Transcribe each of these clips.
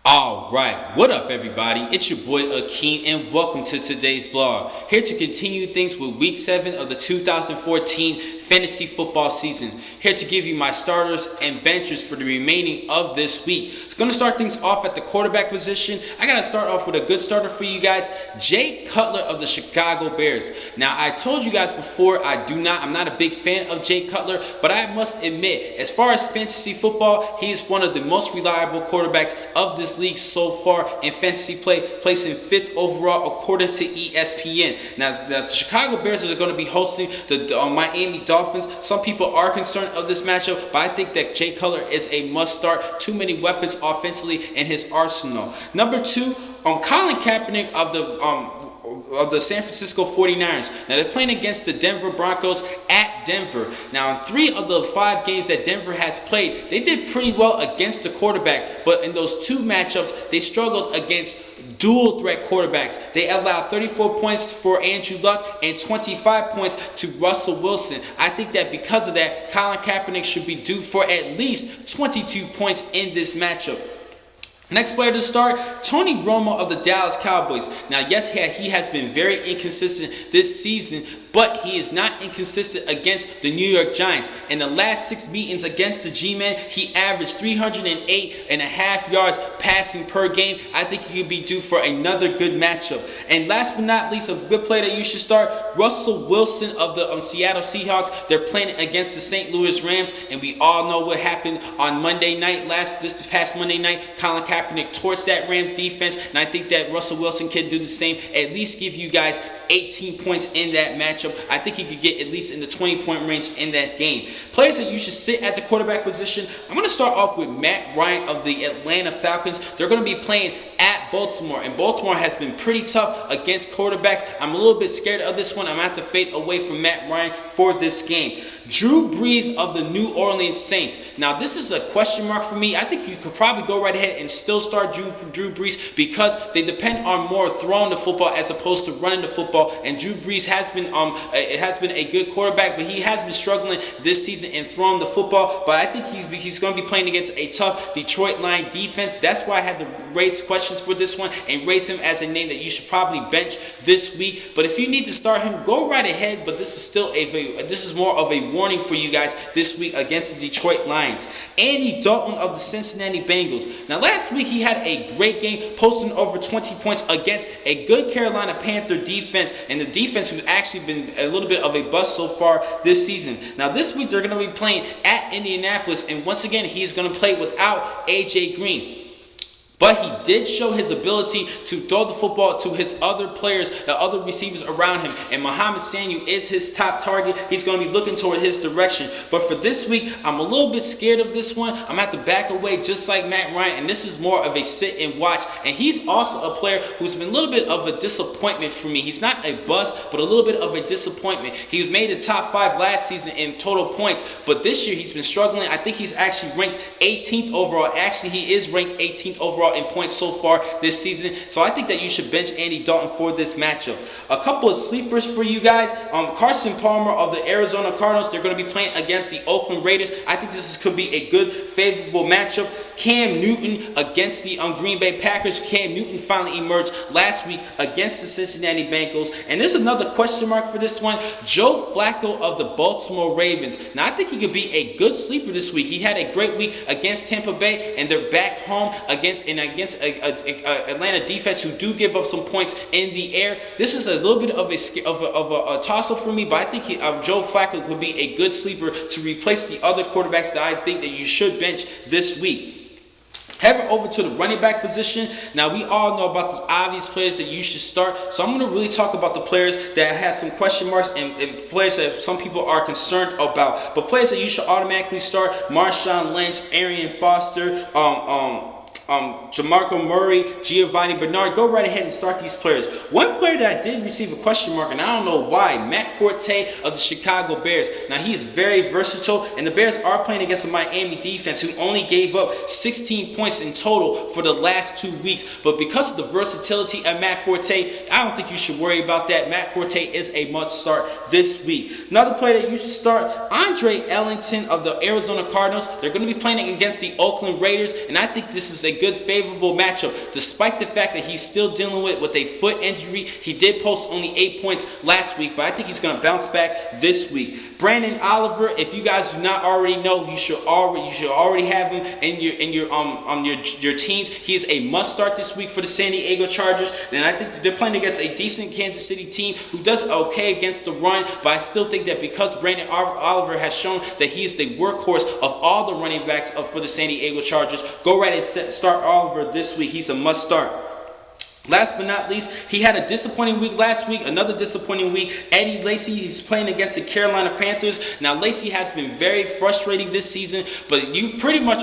Alright, what up everybody? It's your boy Akeem and welcome to today's blog. Here to continue things with week 7 of the 2014 fantasy football season. Here to give you my starters and benchers for the remaining of this week. It's going to start things off at the quarterback position. I got to start off with a good starter for you guys. Jay Cutler of the Chicago Bears. Now I told you guys before I'm not a big fan of Jay Cutler, but I must admit, as far as fantasy football, he's one of the most reliable quarterbacks of this league so far in fantasy play, placing 5th overall according to ESPN. Now, the Chicago Bears are going to be hosting the Miami Dolphins. Some people are concerned of this matchup, but I think that Jay Cutler is a must-start. Too many weapons offensively in his arsenal. Number 2, Colin Kaepernick of the San Francisco 49ers. Now, they're playing against the Denver Broncos at Denver. Now, in 3 of the 5 games that Denver has played, they did pretty well against the quarterback, but in those 2 matchups, they struggled against dual threat quarterbacks. They allowed 34 points for Andrew Luck and 25 points to Russell Wilson. I think that because of that, Colin Kaepernick should be due for at least 22 points in this matchup. Next player to start, Tony Romo of the Dallas Cowboys. Now, yes, he has been very inconsistent this season, but he is not inconsistent against the New York Giants. In the last 6 meetings against the G-Men, he averaged 308.5 yards passing per game. I think he could be due for another good matchup. And last but not least, a good player that you should start, Russell Wilson of the Seattle Seahawks. They're playing against the St. Louis Rams, and we all know what happened on Monday night, this past Monday night. Colin Kaepernick torched that Rams defense, and I think that Russell Wilson can do the same, at least give you guys 18 points in that matchup. I think he could get at least in the 20-point range in that game. Players that you should sit at the quarterback position, I'm going to start off with Matt Ryan of the Atlanta Falcons. They're going to be playing at Baltimore, and Baltimore has been pretty tough against quarterbacks. I'm a little bit scared of this one. I'm going to have to fade away from Matt Ryan for this game. Drew Brees of the New Orleans Saints. Now, this is a question mark for me. I think you could probably go right ahead and still start Drew Brees because they depend on more throwing the football as opposed to running the football. And Drew Brees has been a good quarterback, but he has been struggling this season in throwing the football. But I think he's going to be playing against a tough Detroit Lions defense. That's why I had to raise questions for this one and raise him as a name that you should probably bench this week. But if you need to start him, go right ahead. But this is more of a warning for you guys this week against the Detroit Lions. Andy Dalton of the Cincinnati Bengals. Now, last week he had a great game, posting over 20 points against a good Carolina Panther defense, and the defense who's actually been a little bit of a bust so far this season. Now, this week they're going to be playing at Indianapolis, and once again he's going to play without AJ Green. But he did show his ability to throw the football to his other players, the other receivers around him. And Mohamed Sanu is his top target. He's going to be looking toward his direction. But for this week, I'm a little bit scared of this one. I'm going to have to back away just like Matt Ryan. And this is more of a sit and watch. And he's also a player who's been a little bit of a disappointment for me. He's not a bust, but a little bit of a disappointment. He made the top 5 last season in total points. But this year, he's been struggling. I think he's actually ranked 18th overall. Actually, he is ranked 18th overall in points so far this season. So I think that you should bench Andy Dalton for this matchup. A couple of sleepers for you guys. Carson Palmer of the Arizona Cardinals. They're going to be playing against the Oakland Raiders. I think this could be a good, favorable matchup. Cam Newton against the Green Bay Packers. Cam Newton finally emerged last week against the Cincinnati Bengals. And there's another question mark for this one. Joe Flacco of the Baltimore Ravens. Now, I think he could be a good sleeper this week. He had a great week against Tampa Bay, and they're back home against Atlanta defense who do give up some points in the air. This is a little bit of a toss-up for me, but I think Joe Flacco could be a good sleeper to replace the other quarterbacks that I think that you should bench this week. Heading over to the running back position. Now, we all know about the obvious players that you should start. So I'm going to really talk about the players that have some question marks and players that some people are concerned about. But players that you should automatically start: Marshawn Lynch, Arian Foster, Jamarco Murray, Giovanni Bernard. Go right ahead and start these players. One player that I did receive a question mark, and I don't know why, Matt Forte of the Chicago Bears. Now, he is very versatile, and the Bears are playing against a Miami defense who only gave up 16 points in total for the last 2 weeks. But because of the versatility of Matt Forte, I don't think you should worry about that. Matt Forte is a must start this week. Another player that you should start, Andre Ellington of the Arizona Cardinals. They're going to be playing against the Oakland Raiders, and I think this is a a good favorable matchup. Despite the fact that he's still dealing with a foot injury, he did post only 8 points last week, but I think he's going to bounce back this week. Brandon Oliver, if you guys do not already know, you should already have him in your teams. He is a must start this week for the San Diego Chargers, and I think they're playing against a decent Kansas City team who does okay against the run, but I still think that because Brandon Oliver has shown that he is the workhorse of all the running backs for the San Diego Chargers, go right and start Oliver this week. He's a must start. Last but not least, he had a disappointing week last week, another disappointing week. Eddie Lacy, he's playing against the Carolina Panthers. Now, Lacy has been very frustrating this season, but you pretty much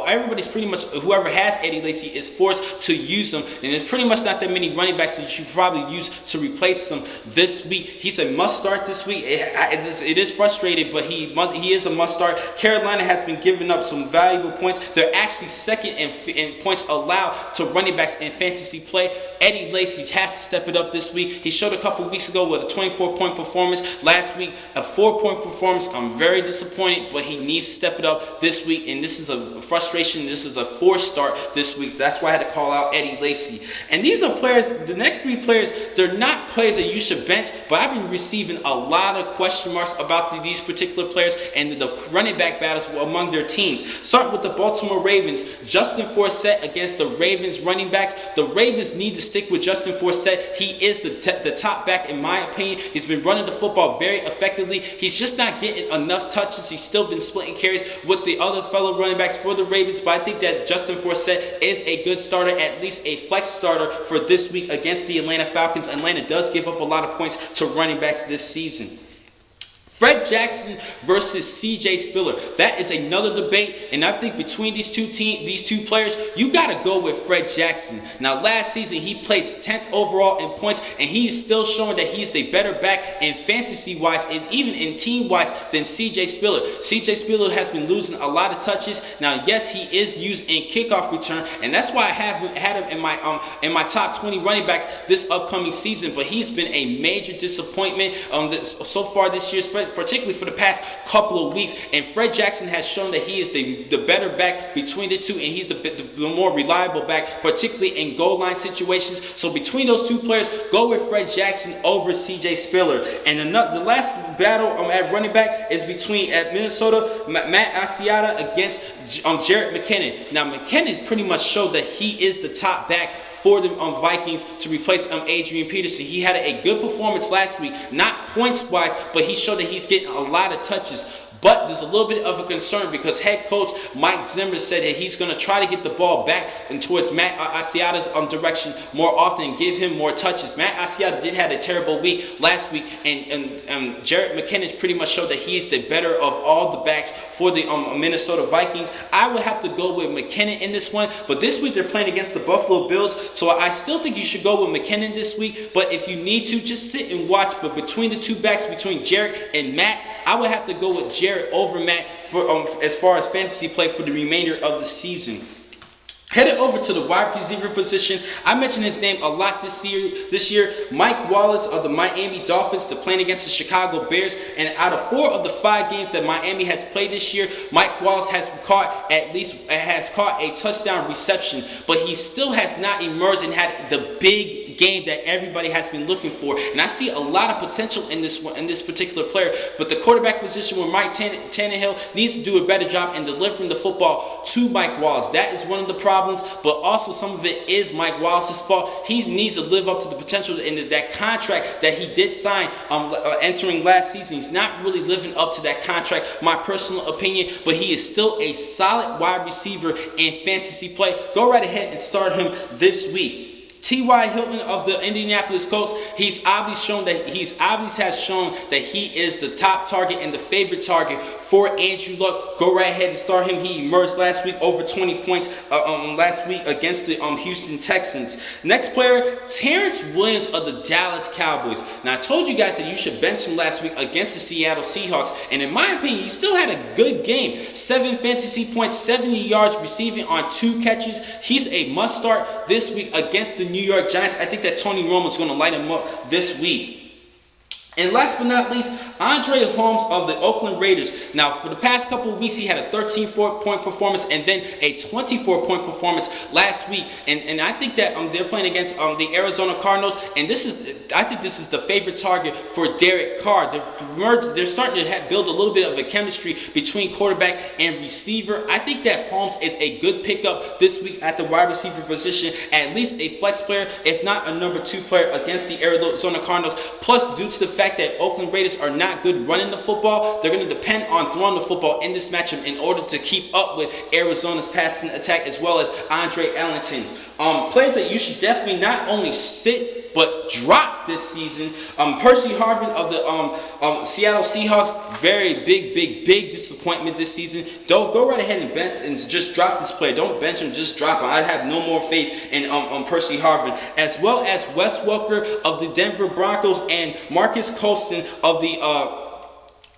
everybody's pretty much, whoever has Eddie Lacy is forced to use him, and there's pretty much not that many running backs that you should probably use to replace him this week. He's a must start this week. It is frustrating, but he is a must start. Carolina has been giving up some valuable points. They're actually second in points allowed to running backs in fantasy play. Eddie Lacy has to step it up this week. He showed a couple weeks ago with a 24-point performance. Last week, a 4-point performance. I'm very disappointed, but he needs to step it up this week. And this is a frustration. This is a forced start this week. That's why I had to call out Eddie Lacy. And these are players, the next 3 players, they're not players that you should bench, but I've been receiving a lot of question marks about these particular players and the running back battles among their teams. Starting with the Baltimore Ravens, Justin Forsett against the Ravens running backs. The Ravens need to stick with Justin Forsett. He is the top back in my opinion. He's been running the football very effectively. He's just not getting enough touches. He's still been splitting carries with the other fellow running backs for the Ravens, but I think that Justin Forsett is a good starter, at least a flex starter for this week against the Atlanta Falcons. Atlanta does give up a lot of points to running backs this season. Fred Jackson versus CJ Spiller. That is another debate, and I think between these two players, you got to go with Fred Jackson. Now, last season he placed 10th overall in points, and he is still showing that he's the better back in fantasy-wise and even in team-wise than CJ Spiller. CJ Spiller has been losing a lot of touches. Now, yes, he is used in kickoff return, and that's why I had him in my top 20 running backs this upcoming season. But he's been a major disappointment so far this year, particularly for the past couple of weeks. And Fred Jackson has shown that he is the better back between the two, and he's the more reliable back, particularly in goal line situations. So between those two players, go with Fred Jackson over CJ Spiller. And the last battle at running back is between at Minnesota, Matt Asiata against Jerick McKinnon. Now, McKinnon pretty much showed that he is the top back for the Vikings to replace Adrian Peterson. He had a good performance last week, not points-wise, but he showed that he's getting a lot of touches. But there's a little bit of a concern because head coach Mike Zimmer said that he's going to try to get the ball back and towards Matt Asiata's direction more often and give him more touches. Matt Asiata did have a terrible week last week, and Jerick McKinnon pretty much showed that he's the better of all the backs for the Minnesota Vikings. I would have to go with McKinnon in this one, but this week they're playing against the Buffalo Bills, so I still think you should go with McKinnon this week. But if you need to, just sit and watch. But between the two backs, between Jerick and Matt, I would have to go with Jerick over Matt for as far as fantasy play for the remainder of the season. Headed over to the wide receiver position, I mentioned his name a lot this year. Mike Wallace of the Miami Dolphins, they're playing against the Chicago Bears. And out of 4 of the 5 games that Miami has played this year, Mike Wallace has caught a touchdown reception, but he still has not emerged and had the big game that everybody has been looking for. And I see a lot of potential in this particular player. But the quarterback position where Mike Tannehill needs to do a better job in delivering the football to Mike Wallace. That is one of the problems, but also some of it is Mike Wallace's fault. He needs to live up to the potential in that contract that he did sign entering last season. He's not really living up to that contract, my personal opinion, but he is still a solid wide receiver in fantasy play. Go right ahead and start him this week. T.Y. Hilton of the Indianapolis Colts, he's obviously has shown that he is the top target and the favorite target for Andrew Luck. Go right ahead and start him. He emerged last week over 20 points last week against the Houston Texans. Next player, Terrence Williams of the Dallas Cowboys. Now, I told you guys that you should bench him last week against the Seattle Seahawks, and in my opinion, he still had a good game. 7 fantasy points, 70 yards receiving on 2 catches. He's a must start this week against the New York Giants. I think that Tony Romo is going to light him up this week. And last but not least, Andre Holmes of the Oakland Raiders. Now, for the past couple of weeks, he had a 13-point performance and then a 24-point performance last week. And I think that they're playing against the Arizona Cardinals, and I think this is the favorite target for Derek Carr. They're starting to build a little bit of a chemistry between quarterback and receiver. I think that Holmes is a good pickup this week at the wide receiver position, at least a flex player, if not a number 2 player against the Arizona Cardinals. Plus, due to the fact that Oakland Raiders are not good running the football, they're going to depend on throwing the football in this matchup in order to keep up with Arizona's passing attack as well as Andre Ellington. Players that you should definitely not only sit but drop this season. Percy Harvin of the Seattle Seahawks, very big disappointment this season. Don't go right ahead and bench and just drop this player. Don't bench him, just drop him. I have no more faith in Percy Harvin, as well as Wes Welker of the Denver Broncos and Marcus Colston of the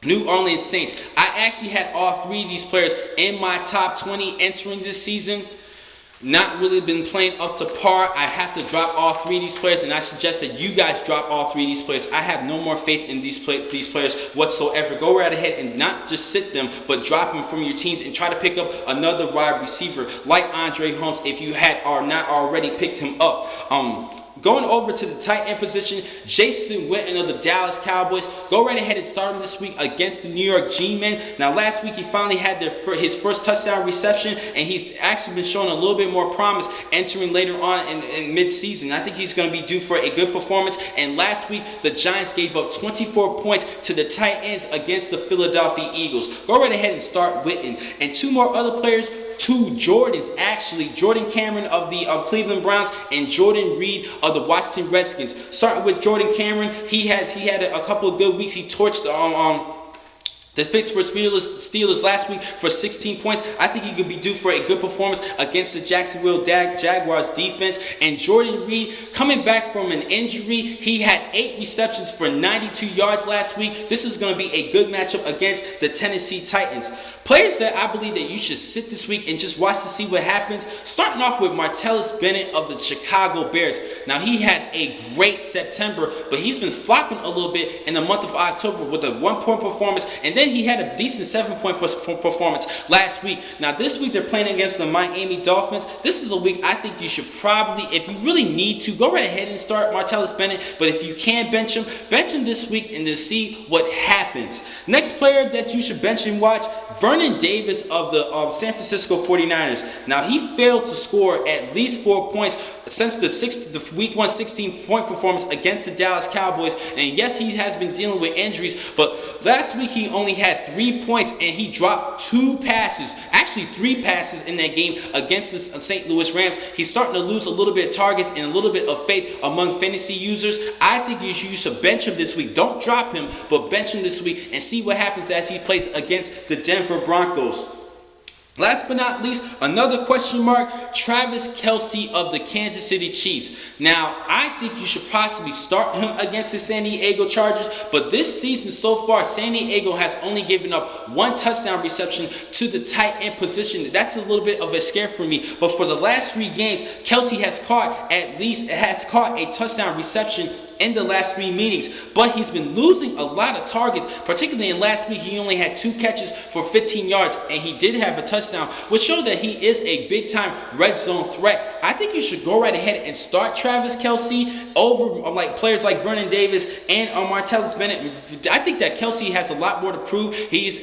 New Orleans Saints. I actually had all 3 of these players in my top 20 entering this season. Not really been playing up to par. I have to drop all 3 of these players, and I suggest that you guys drop all 3 of these players. I have no more faith in these players whatsoever. Go right ahead and not just sit them, but drop them from your teams and try to pick up another wide receiver like Andre Holmes if you had or not already picked him up. Going over to the tight end position, Jason Witten of the Dallas Cowboys. Go right ahead and start him this week against the New York G-Men. Now, last week he finally had his first touchdown reception, and he's actually been showing a little bit more promise entering later on in mid-season. I think he's going to be due for a good performance. And last week, the Giants gave up 24 points to the tight ends against the Philadelphia Eagles. Go right ahead and start Witten. And 2 more other players, 2 Jordans actually, Jordan Cameron of the Cleveland Browns and Jordan Reed of the Washington Redskins. Starting with Jordan Cameron, he had a couple of good weeks. He torched the Pittsburgh Steelers last week for 16 points. I think he could be due for a good performance against the Jacksonville Jaguars defense. And Jordan Reed, coming back from an injury, he had 8 receptions for 92 yards last week. This is going to be a good matchup against the Tennessee Titans. Players that I believe that you should sit this week and just watch to see what happens. Starting off with Martellus Bennett of the Chicago Bears. Now, he had a great September, but he's been flopping a little bit in the month of October with a 1-point performance, and then he had a decent 7-point performance last week. Now, this week they're playing against the Miami Dolphins. This is a week I think you should probably, if you really need to, go right ahead and start Martellus Bennett. But if you can't bench him this week and then see what happens. Next player that you should bench and watch, Vernon Davis of the San Francisco 49ers. Now, he failed to score at least 4 points since the week 1 16-point performance against the Dallas Cowboys. And yes, he has been dealing with injuries, but last week he only had 3 points and he dropped 2 passes, actually 3 passes in that game against the St. Louis Rams. He's starting to lose a little bit of targets and a little bit of faith among fantasy users. I think you should bench him this week. Don't drop him, but bench him this week and see what happens as he plays against the Denver Broncos. Last but not least, another question mark, Travis Kelce of the Kansas City Chiefs. Now, I think you should possibly start him against the San Diego Chargers, but this season so far, San Diego has only given up 1 touchdown reception to the tight end position. That's a little bit of a scare for me, but for the last 3 games, Kelce has caught a touchdown reception in the last 3 meetings, but he's been losing a lot of targets, particularly in last week. He only had 2 catches for 15 yards, and he did have a touchdown, which showed that he is a big-time red zone threat. I think you should go right ahead and start Travis Kelce over players like Vernon Davis and Martellus Bennett. I think that Kelce has a lot more to prove. He is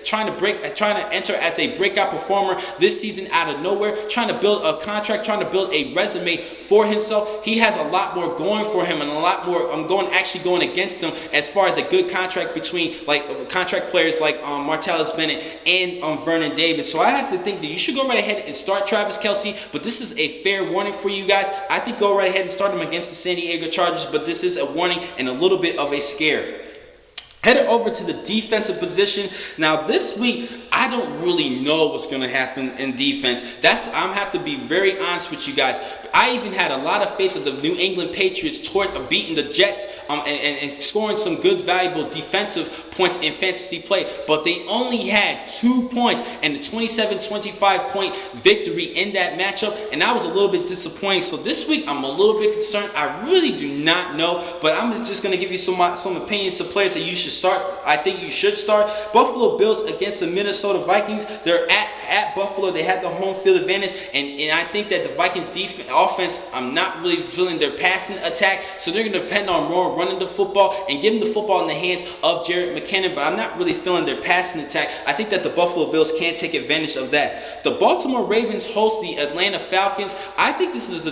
trying to enter as a breakout performer this season out of nowhere, trying to build a contract, trying to build a resume for himself. He has a lot more going for him, and a lot more going against him as far as a good contract between contract players like Martellus Bennett and Vernon Davis. So I have to think that you should go right ahead and start Travis Kelce, but this is a fair warning for you guys. I think go right ahead and start him against the San Diego Chargers, but this is a warning and a little bit of a scare. Headed over to the defensive position. Now, this week, I I don't really know what's going to happen in defense. I'm have to be very honest with you guys. I even had a lot of faith that the New England Patriots toward beating the Jets and scoring some good, valuable defensive points in fantasy play, but they only had 2 points and a 27-25 point victory in that matchup, and I was a little bit disappointed. So this week I'm a little bit concerned. I really do not know, but I'm just going to give you some opinions of players that you should start. I think you should start. Buffalo Bills against the Minnesota Vikings. They're at Buffalo. They have the home field advantage, and I think that the Vikings offense, I'm not really feeling their passing attack, so they're going to depend on more running the football and giving the football in the hands of Jerick McKinnon, but I'm not really feeling their passing attack. I think that the Buffalo Bills can take advantage of that. The Baltimore Ravens host the Atlanta Falcons. I think this is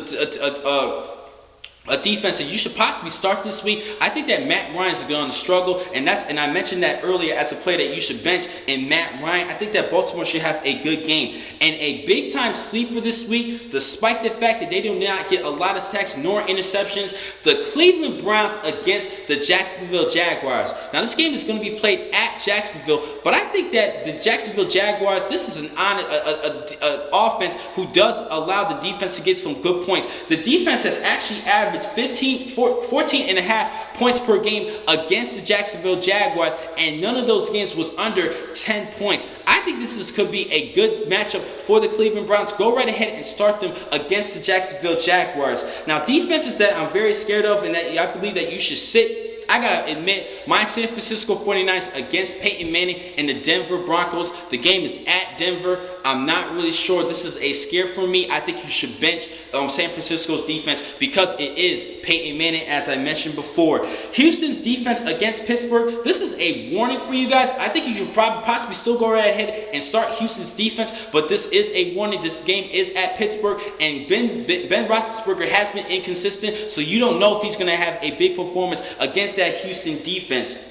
a defense that you should possibly start this week. I think that Matt Ryan is going to struggle, and I mentioned that earlier as a player that you should bench in Matt Ryan. I think that Baltimore should have a good game. And a big-time sleeper this week, despite the fact that they do not get a lot of sacks nor interceptions, the Cleveland Browns against the Jacksonville Jaguars. Now, this game is going to be played at Jacksonville, but I think that the Jacksonville Jaguars, this is an offense who does allow the defense to get some good points. The defense has actually averaged 14 and a half points per game against the Jacksonville Jaguars, and none of those games was under 10 points. I think this could be a good matchup for the Cleveland Browns. Go right ahead and start them against the Jacksonville Jaguars. Now, defenses that I'm very scared of and that I believe that you should sit, I gotta admit, my San Francisco 49ers against Peyton Manning and the Denver Broncos. The game is at Denver. I'm not really sure this is a scare for me. I think you should bench San Francisco's defense because it is Peyton Manning, as I mentioned before. Houston's defense against Pittsburgh. This is a warning for you guys. I think you should possibly still go right ahead and start Houston's defense, but this is a warning. This game is at Pittsburgh, and Ben Roethlisberger has been inconsistent, so you don't know if he's going to have a big performance against that Houston defense.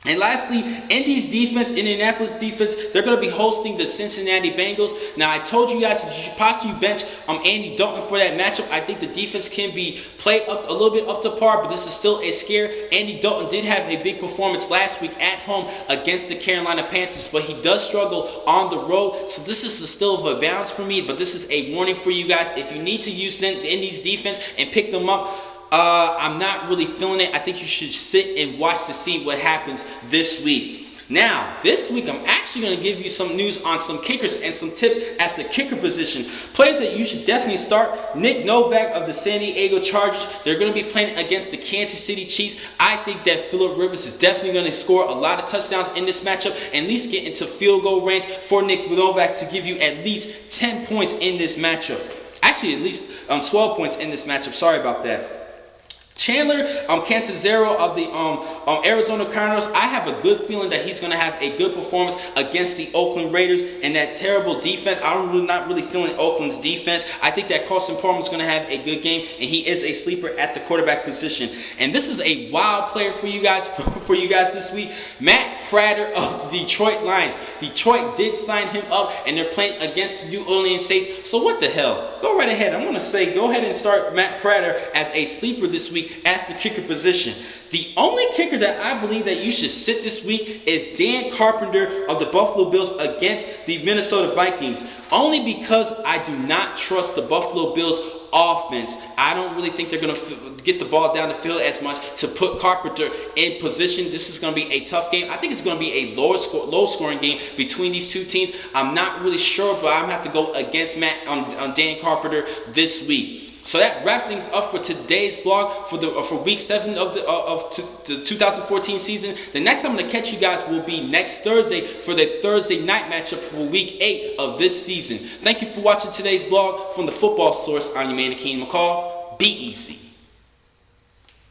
And lastly, Indianapolis defense, they're going to be hosting the Cincinnati Bengals. Now, I told you guys that you should possibly bench Andy Dalton for that matchup. I think the defense can be played up a little bit up to par, but this is still a scare. Andy Dalton did have a big performance last week at home against the Carolina Panthers, but he does struggle on the road. So this is still of a balance for me, but this is a warning for you guys. If you need to use Indy's defense and pick them up, I'm not really feeling it. I think you should sit and watch to see what happens this week. Now, this week I'm actually going to give you some news on some kickers and some tips at the kicker position. Players that you should definitely start: Nick Novak of the San Diego Chargers. They're going to be playing against the Kansas City Chiefs. I think that Phillip Rivers is definitely going to score a lot of touchdowns in this matchup and at least get into field goal range for Nick Novak to give you at least 10 points in this matchup. Actually, at least 12 points in this matchup. Sorry about that. Chandler Catanzaro of the Arizona Cardinals, I have a good feeling that he's going to have a good performance against the Oakland Raiders and that terrible defense. I'm not really feeling Oakland's defense. I think that Carson Palmer is going to have a good game, and he is a sleeper at the quarterback position. And this is a wild player for you guys this week. Matt Prater of the Detroit Lions. Detroit did sign him up, and they're playing against the New Orleans Saints. So what the hell? Go right ahead. I'm going to say go ahead and start Matt Prater as a sleeper this week at the kicker position. The only kicker that I believe that you should sit this week is Dan Carpenter of the Buffalo Bills against the Minnesota Vikings. Only because I do not trust the Buffalo Bills offense. I don't really think they're going to get the ball down the field as much to put Carpenter in position. This is going to be a tough game. I think it's going to be a low-scoring game between these two teams. I'm not really sure, but I'm going to have to go against Dan Carpenter this week. So that wraps things up for today's blog for week 7 of the 2014 season. The next time I'm going to catch you guys will be next Thursday for the Thursday night matchup for week 8 of this season. Thank you for watching today's blog from the Football Source. I'm your man, Akeem McCall. Be easy.